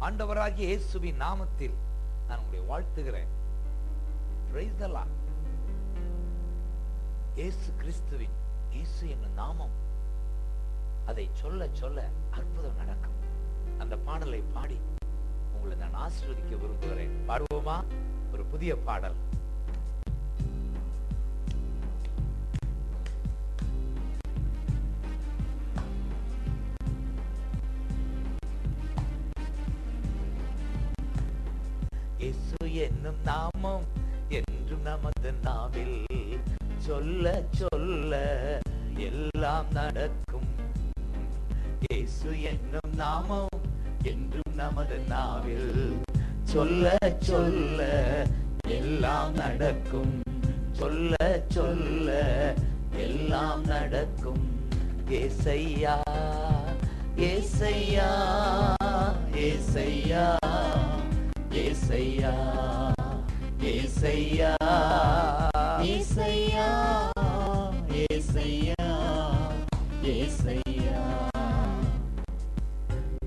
ஆண்டவராகிய இயேசுவின் நாமத்தில் நான் உங்களை வாழ்த்துகிறேன். Praise the Lord. இயேசு கிறிஸ்துவின் இயேசு என்னும் நாமம், அதை சொல்ல சொல்ல அற்புதம் நடக்கும். அந்த பாடலை பாடி உங்களை நான் ஆசீர்வதிக்க விரும்புகிறேன். பாடுவோமா? ஒரு புதிய பாடல். இயேசு என்னும் நாமம் என்றும் நமது நாவில் சொல்ல சொல்ல எல்லாம் நடக்கும். இயேசு என்னும் நாமம் என்றும் நமது நாவில் சொல்ல சொல்ல எல்லாம் நடக்கும். சொல்ல சொல்ல எல்லாம் நடக்கும். ஏசையா ஏசையா ஏசையா ஏசையா ஏசையா ஏசையா ஏசையா ஏசையா.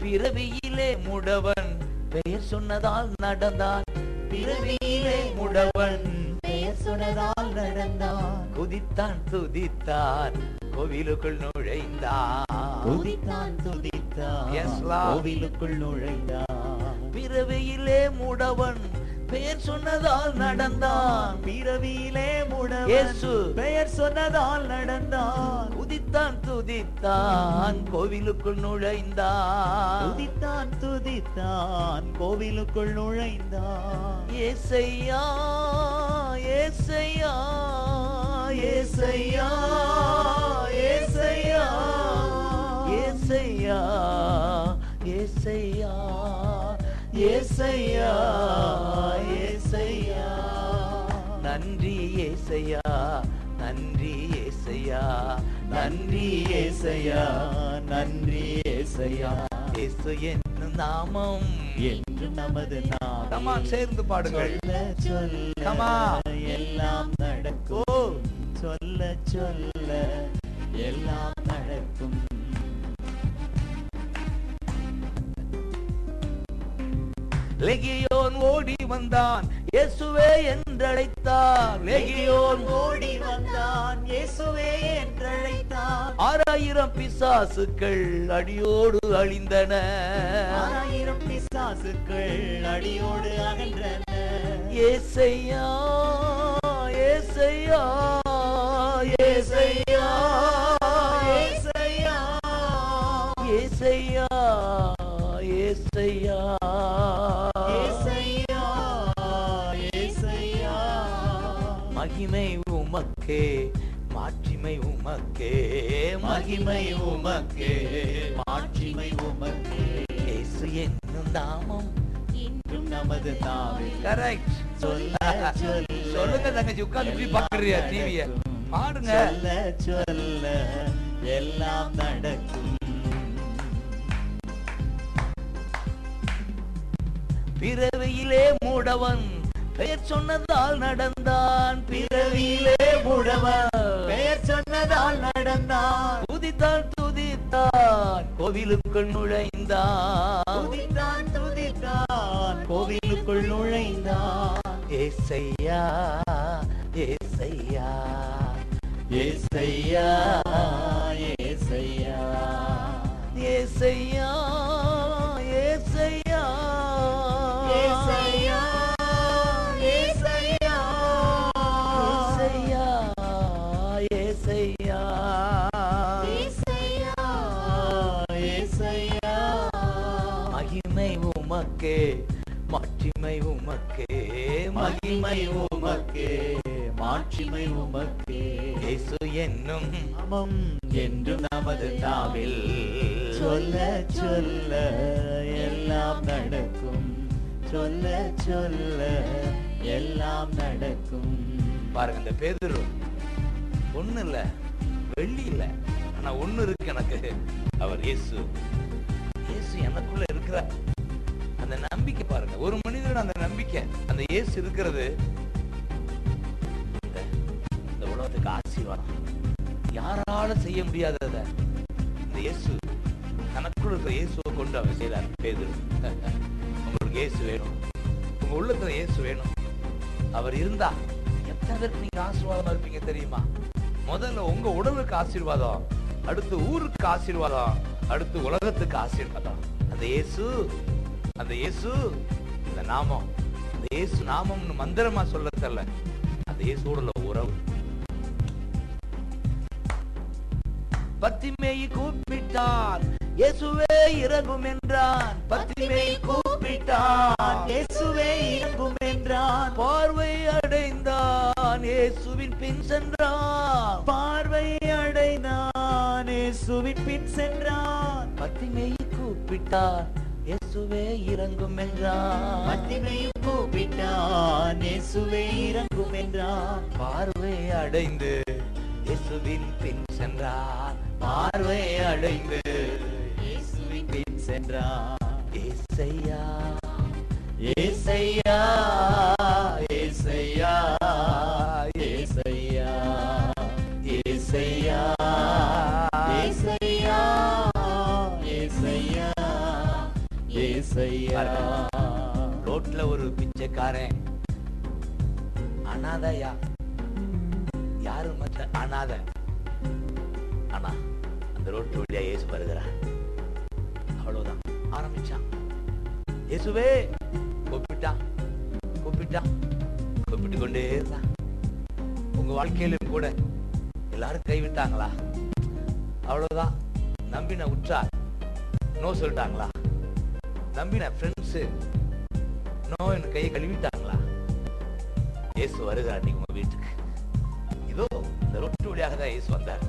பிறவியிலே முடவன் பெயர் சொன்னதால் நடந்தான். பிறவியிலே முடவன் பெயர் சொன்னதால் நடந்தான். குதித்தான் துதித்தான் கோவிலுக்குள் நுழைந்தான். குதித்தான் துதித்தான் கோவிலுக்குள் நுழைந்தான். பிறவியிலே முடவன் பெயர் சொன்னதால் நடந்தான். பிறவியிலே முடவன் இயேசு பெயர் சொன்னதால் நடந்தான். குதித்தான் துதித்தான் கோவிலுக்குள் நுழைந்தான். குதித்தான் துதித்தான் கோவிலுக்குள் நுழைந்தான். ஏசையா ஏசையா ஏசையா ஏசையா ஏசையா ஏசையா ஏசையா ஏசையா. நன்றி ஏசையா நன்றி ஏசையா நன்றி ஏசையா நன்றி ஏசையா. இயேசு என்னும் நாமம் என்றும் நமது நாமம். கமா சேர்ந்து பாடுங்கள். சொல்ல சொல்ல எல்லாம் நடக்கும். சொல்ல சொல்ல எல்லாம் நடக்கும். லெகியோன் ஓடி வந்தான் இயேசுவே என்றழைத்தான். லெகியோன் ஓடி வந்தான் இயேசுவே என்றழைத்தான். 6000 பிசாசுக்கள் அடியோடு அழிந்தன. 6000 பிசாசுக்கள் அடியோடு அகன்றன. ஏசையா ஏசையா ஏசையா ஏசையா ஏசையா ஏசையா ஏசையா ஏசையா. மகிமை உமக்கே மாட்சிமை உமக்கே. மகிமை உமக்கே மாட்சிமை உமக்கே. இயேசு என்னும் நாமம் என்றும் நமது நாவில். கரெக்ட். சொல்ல சொல்ல சொல்லுங்க தங்கச்சி, உட்கார்ந்து இப்படி பாக்குறியா டிவிய? பாடுங்க. சொல்ல சொல்ல எல்லாம் நடக்கும். பிறவியிலே மூடவன் பெயர் சொன்னதால் நடந்தான். பிறவியிலே மூடவன் பெயர் சொன்னதால் நடந்தான். குதித்தான் துதித்தான் கோவிலுக்குள் நுழைந்தான். குதித்தான் துதித்தான் கோவிலுக்குள் நுழைந்தான். ஏசையா ஏசையா ஏசையா ஏசையா ஏசையா ஏசையா ஏசையா ஏசையா ஏசையா ஏசையா ஏசையா. மகிமை உமக்கே மாட்சிமை உமக்கே. மகிமை உமக்கே மாட்சிமை உமக்கே. இயேசு என்னும் நாமம் என்றும் நமது நாவில் சொல்ல சொல்ல எல்லாம் நடக்கும். சொல்ல சொல்ல எல்லாம் நடக்கும். பாருங்க, இந்த பேதுரு ஒண்ணு இல்ல வெள்ளி இல்ல, ஆனா ஒண்ணு இருக்கு எனக்கு. அவர் இயேசு. இயேசு எனக்குள்ள இருக்கிறார். அந்த நம்பிக்கை பாருங்க, ஒரு மனிதன் அந்த நம்பிக்கை, அந்த இயேசு இருக்கிறது இந்த உலகத்துக்கு ஆசீர்வாதம். யாரால செய்ய முடியாதத இந்த இயேசு தனக்குள்ள இருக்கிற இயேசுவை கொண்டு அவர் செய்தார். பேதுரு உங்களுக்கு இயேசு வேணும், உங்க உள்ளத்துல இயேசு வேணும். அவர் இருந்தா எத்தனை பேருக்கு நீங்க ஆசீர்வாதமா இருப்பீங்க தெரியுமா? முதல்ல உங்க உடலுக்கு ஆசீர்வாதம், அடுத்து ஊருக்கு ஆசீர்வாதம், அடுத்து உலகத்துக்கு ஆசீர்வாதம். அந்த இயேசு, அந்த இயேசு, இந்த நாமம், அந்த இயேசு நாமம்னு மந்திரமா சொல்ல தெரியல, அந்த இயேசுவோட உறவு. பத்திமேயி கூப்பிட்டான், இயேசுவே இறங்கும் என்றான். பத்திமேயி கூப்பிட்டான், இயேசுவே இறங்கும் என்றான். பார்வை அடைந்தான், இயேசுவின் பின் சென்றான். பார்வை அடைந்தான், இயேசுவின் பின் சென்றான். பத்திமேயி கூப்பிட்டான், இயேசுவே இறங்கும் என்றான். பத்திமேயி கூப்பிட்டான், இயேசுவே இறங்கும் என்றான். பார்வை அடைந்து இயேசுவின் பின் சென்றான். பார்வை அடைந்து இயேசுவின் பின் சென்றான். ஏசையா, ஏசையா, ஏசையா, ஏசையா, ஏசையா, ஏசையா, ஏசையா, ஏசையா. ரோட்ல ஒரு பிச்சைக்காரன், அனாதையா, யாரும் மற்ற அனாதை. ஆனா அந்த ரோட்டு வழியா இயேசு வருகிறார். அவ்வளவுதான், ஆரம்பிச்சான். இயேசுவே கூப்பிட்டான், கூப்பிட்டான், கூப்பிட்டு கொண்டே இருந்தான். உங்க வாழ்க்கையிலும் கூட எல்லாரும் கைவிட்டாங்களா? அவ்வளவுதான். நம்பின உற்றார் நோ சொல்லிட்டாங்களா? நம்பின ஃப்ரெண்ட்ஸ் நோ என் கையை கழுவிட்டாங்களா? இயேசு வருகிறார் நீங்க உங்க வீட்டுக்கு. இதோ இந்த ரோட்டு வழியாக தான் இயேசு வந்தார்.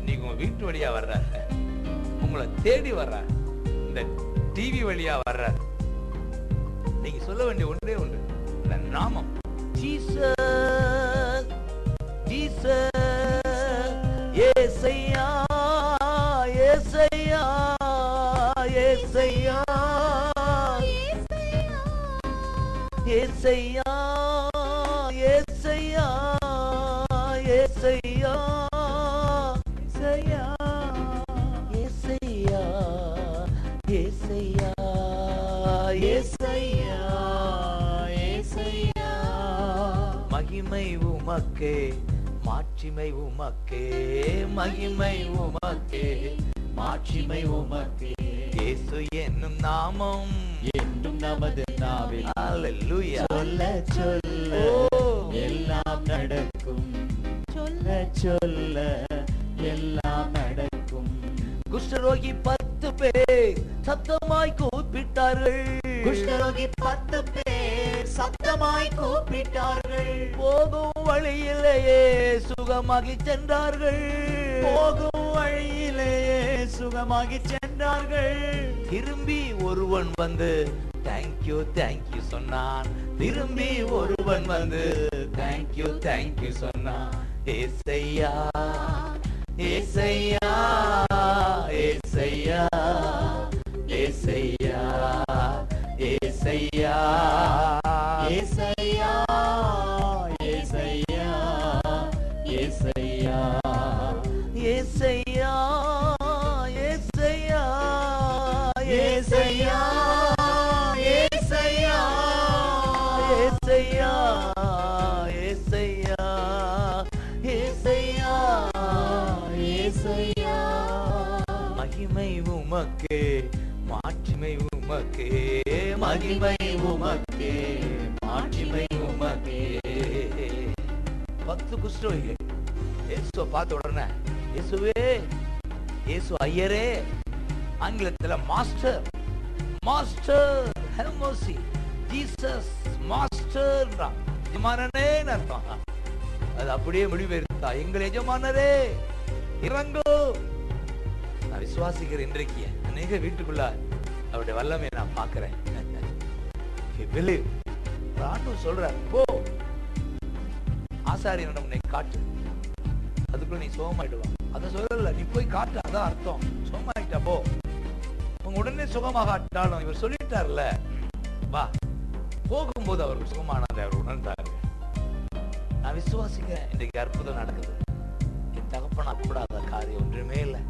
நீங்க உங்க வீட்டு வழியா வர்றாரு, உங்களை தேடி வர்றார், இந்த டிவி வழியா வர்றார். நீங்க சொல்ல வேண்டிய ஒன்றே ஒன்று, இந்த நாமம் ஜீசஸ், ஜீசஸ், ஏசையா, ஏசையா, ஏசையா, ஏசையா, ஏசையா, ஏசையா, ஏசையா, ஏசையா, ஏசையா, ஏசையா. மகிமை உமக்கே, மாட்சிமை உமக்கே, மகிமை உமக்கே, மாட்சிமை உமக்கே. இயேசு என்னும் நாமம் என்றும் நமது நாவில் அல்லேலூயா சொல்ல சொல்ல எல்லாம் நடக்கும், சொல்ல சொல்ல எல்லாம் நடக்கும். குஷ்டரோகி 10 பேர் சத்தமாய் கூப்பிட்டார்கள். குஷ்டரோகி 10 பேர் சத்தமாய் கூப்பிட்டார்கள். போகும் வழியிலேயே சுகமாகி சென்றார்கள். போகும் வழியிலேயே சுகமாகி சென்றார்கள். திரும்பி ஒருவன் வந்து தேங்க்யூ தேங்க்யூ சொன்னான். திரும்பி ஒருவன் வந்து தேங்க்யூ தேங்க்யூ சொன்னான். ஏசையா, ஏசையா, ஏசையா, ஏசையா, ஏசையா, ஏசையா, ஏசையா, ஏசையா, ஏசையா, ஏசையா, ஏசையா, ஏசையா, ஏசையா, ஏசையா, ஏசையா, ஏசையா. மகிமை உமக்கே, மாட்சிமை உமக்கே, மகிமை உமக்கே, மாட்சிமை உமக்கே. 10 குஷ்டரோகிகள் இயேசுவை பார்த்த உடனே, இயேசுவே, இயேசு ஐயரே, ஆங்கிலத்துல master, master have mercy, Jesus master, எஜமானனே அர்த்தம். அது அப்படியே மொழிபெயர்த்தா, எங்கள் எஜமானரே இறங்கோ. நான் விசுவாசிக்கிறேன், இன்றைக்கு அநேக வீட்டுக்குள்ள அவருடைய வல்லமையை நான் பார்க்கிறேன். ஆண்டவர் சொல்றார், போ ஆசாரியனிடம் உன்னை காட்டு, அதுக்குள்ள நீ சுகமாயிடுவா. அத சொல்லல, நீ போய் காட்டு, அதான் அர்த்தம். சுகமாயிட்டா போ. உங்க உடனே சுகமாகட்டாலும் இவர் சொல்லிட்டார்ல, வா. போகும்போது அவருக்கு சுகமானதை அவர் உணர்ந்தார். நான் விசுவாசிக்கிறேன், இன்றைக்கு அற்புதம் நடக்குது. என் தகப்பனா கூடாத காரியம் ஒன்றுமே இல்லை.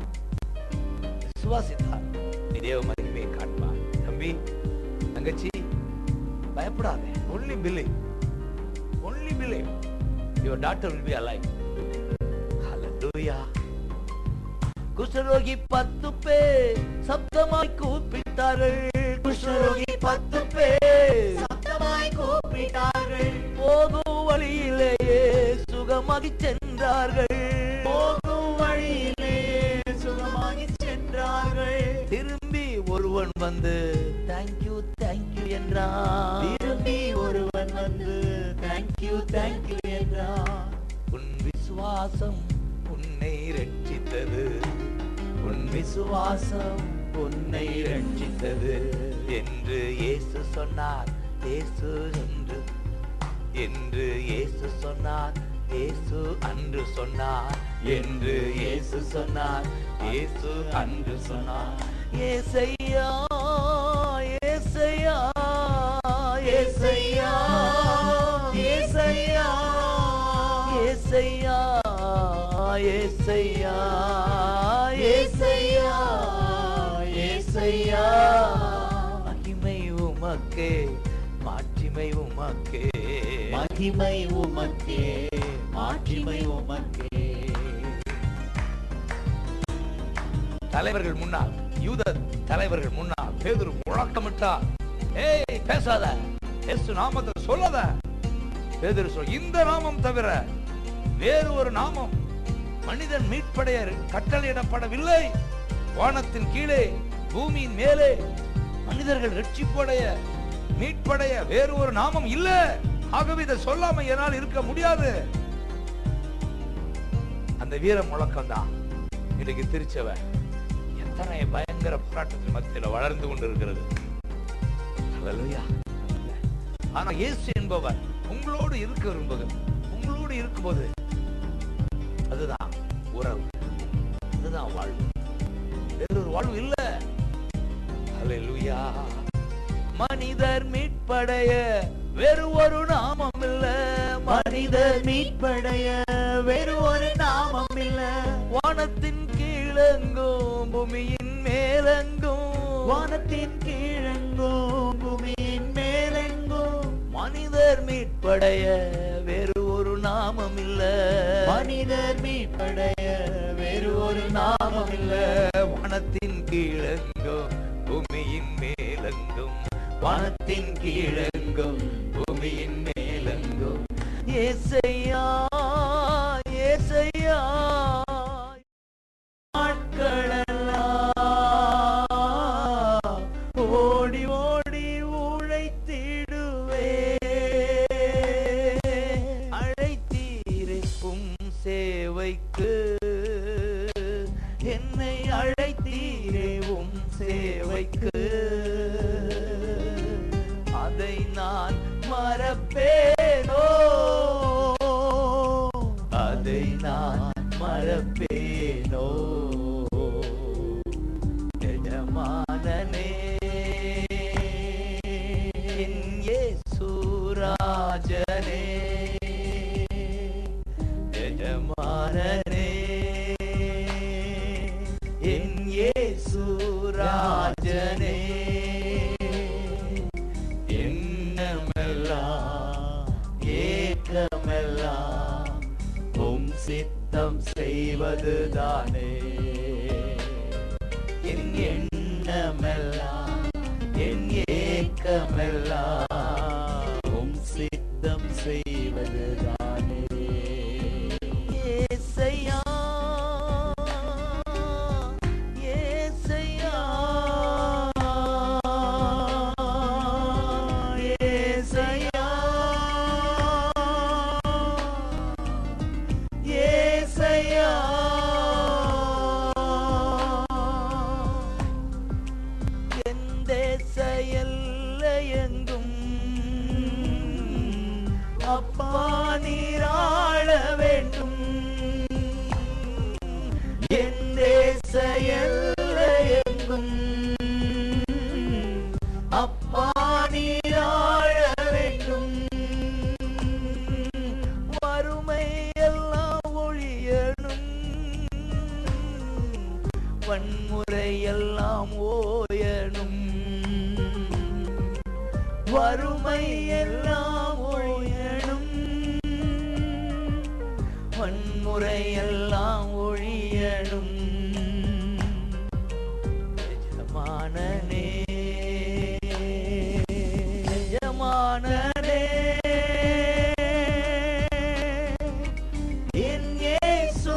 விசுவாசித்தார், நீ தேவ மகிமையை காண்பார். தம்பி, தங்கச்சி, பயப்படாதே. only believe, only believe, your daughter will be alive. Hallelujah. குஷ்டரோகி 10 பேர் சப்தமாய் கூப்பிட்டார்கள். குஷ்டரோகி 10 பேர் சப்தமாய் கூப்பிட்டார்கள். போகும் வழியிலேயே சுகமாகி சென்றார்கள். போகும் வழியிலேயே சுகமாகி சென்றார்கள். திரும்பி ஒருவன் வந்து தேங்க்யூ தேங்க்யூ என்றான். திரும்பி ஒருவன் வந்து தேங்க்யூ தேங்க்யூ என்றான். உன் விசுவாசம் உன்னை ரட்சித்தது, உன் விசுவாசம் உன்னை ரட்சித்தது என்று இயேசு சொன்னார். இயேசு என்று இயேசு சொன்னார். இயேசு அன்று சொன்னார் என்று இயேசு சொன்னார். இயேசு அன்று சொன்னார். ஏசையா ஏசையா ஏசையா ஏசையா ஏசையா ஏசையா ஏசையா ஏசையா மகிமை உமக்கே, மாட்சிமை உமக்கே, மகிமை உமக்கே, மாட்சிமை உமக்கே. தலைவர்கள் முன்னால், யூத தலைவர்கள் முன்னால் பேதுரு முழக்கமிட்டார். ஏய் பேசாத, இயேசு நாமத்தை சொல்லாத. பேதுரு சொல், இந்த நாமம் தவிர வேறு ஒரு நாமம் மனிதன் மீட்படைய கட்டளையிடப்படவில்லை. வானத்தின் கீழே பூமியின் மேலே மனிதர்கள் ரட்சிப்படைய மீட்படைய வேறு ஒரு நாமம் இல்ல. ஆகவே இதை சொல்லாம என்னால் இருக்க முடியாது. அந்த வீர முழக்கம் தான் இன்னைக்கு திருச்சபை எத்தனை பயங்கர போராட்டத்தின் மத்தியில் வளர்ந்து கொண்டிருக்கிறது. ஹல்லேலூயா. ஆனா இயேசு என்பவர் உங்களோடு இருக்க விரும்புகிறார். உங்களோடு இருக்கும்போது அதுதான் உறவு, அதுதான் வாழ்வு. வேறொரு வாழ்வு இல்ல. ஹல்லேலூயா. மனிதர் மீட்படைய வேறு ஒரு நாமம் இல்ல. மனிதர் மீட்படைய வேறு ஒரு நாமம் இல்ல. வானத்தின் கீழெங்கும் பூமியின் மேலெங்கும், வானத்தின் கீழெங்கும் பூமியின் மேலெங்கும் மனிதர் மீட்படைய வேறு ஒரு நாமம் இல்ல. மனிதர் மீட்படைய வேறு ஒரு நாமம் இல்ல. வானத்தின் கீழெங்கும் பூமியின் மேலெங்கும், வானத்தின் கீழெங்கும் பூமியின் மேலெங்கும் ஏசையா ஏசையா. நாட்களெல்லாம் ஓடி ஓடி உழைத்திடுவே, அழைத்தீரைக்கும் சேவைக்கு, என்னை அழைத்தீரேவும் சேவைக்கு, அதை நான் மறப்பேனோ, அதை நான் மறப்பேனோ. எஜமானனே என் இயேசு ராஜனே, எஜமானனே என் இயேசு ராஜனே, எண்ணமெல்லாம் ஏக்கமெல்லாம் உம் சித்தம் செய்வதுதானே. என் எண்ணமெல்லாம் என் ஏக்கமெல்லாம் உம் சித்தம் செய்வதுதானே. ஏசையா ஏசையா ஏசையா ஏசையா. என் தேச எல்லையெங்கும் அப்பா நீராள வேண்டும். என் தேச எல்லையெங்கும் அப்பா நீராள வேண்டும். வறுமை எல்லாம் ஒழியணும், வன்முறை எல்லாம் ஓயணும். வறுமை எல்லாம் ஒழியணும், வன்முறை எல்லாம் ஒழியணும். எஜமானனே, எஜமானனே, என் இயேசு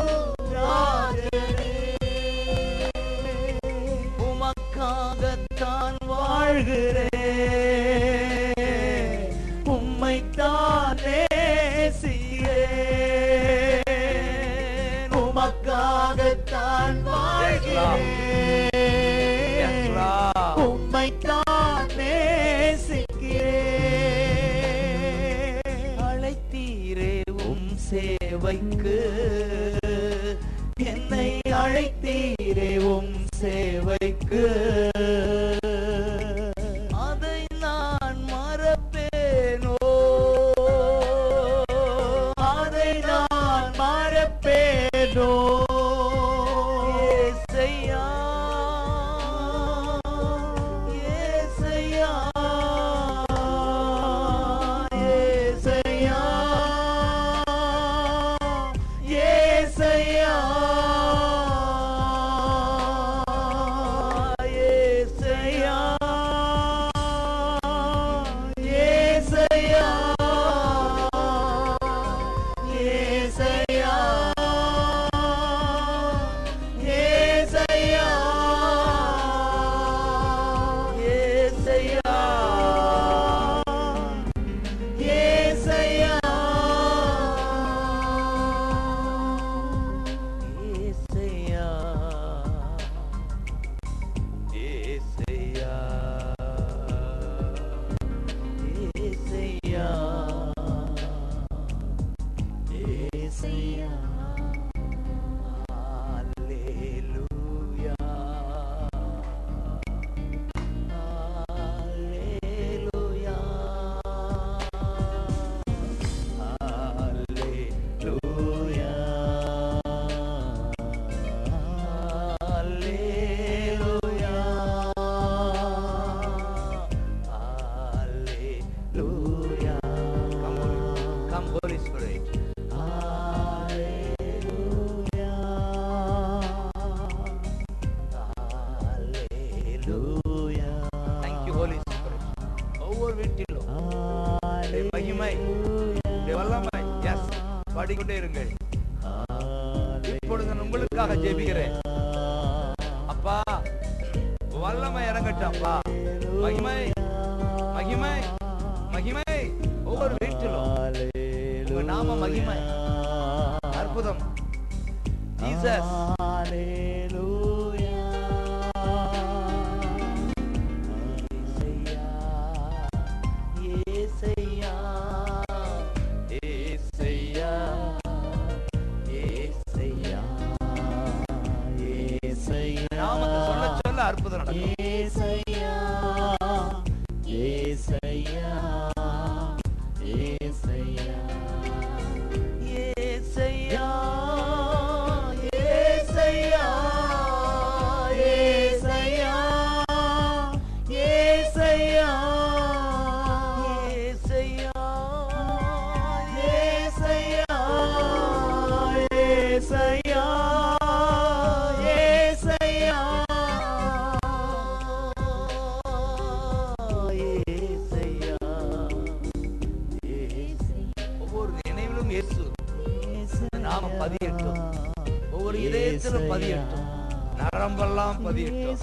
ராஜனே, உமக்காகத்தான் வாழ்கிறேன், உம்மைத்தான் நேசிக்கிறேன், உமக்காகத்தான் வாழ்கிறேன், உம்மைத்தான் நேசிக்கிறேன். அழைத்தீரே உம் சேவைக்கு, என்னை அழைத்தீரே உம் சேவைக்கு, அதை நான் மறப்பேனோ, அதை நான் மறப்பேனோ. ஏசையா, ஏசையா, ஏசையா, ஏசையா, ஏசையா, ஏசையா, ஏசையா, ஏசையா, ஏசையா, ஏசையா, ஏசையா, ஏசையா, ஏசையா, ஏசையா. அல்லேலூயா, அல்லேலூயா, அல்லேலூயா, அல்லேலூயா, அல்லேலூயா. Come Holy Spirit. Hallelujah. Hallelujah. Thank you Holy Spirit. ஒவ்வொரு வீட்டிலும் மகிமை, வல்லமை, yes, பாடிக்கொண்டே இருங்கள். இப்பொழுது நான் உங்களுக்காக ஜெபிக்கிறேன். அப்பா, வல்லமை இறங்கட்டும் அப்பா. மகிமை, மகிமை, மகிமை ஒவ்வொரு வீட்டிலும். உங்க நாம மகிமை, அற்புதம். ஜீசஸ். ஹalleluya. இயேசையா, இயேசையா, இயேசையா, இயேசையா. நாமத்தை சொல்ல சொல்ல அற்புதம் நடக்கும். இயேசையா, இயேசையா, இயேசையா, இயேசையா, இயேசையா, இயேசையா, இயேசையா, இயேசையா, இயேசையா, இயேசையா, நாம பதியட்டும், ஒவ்வொரு இதயத்திலும் பதியட்டும், நரம்பெல்லாம் பதியட்டும்.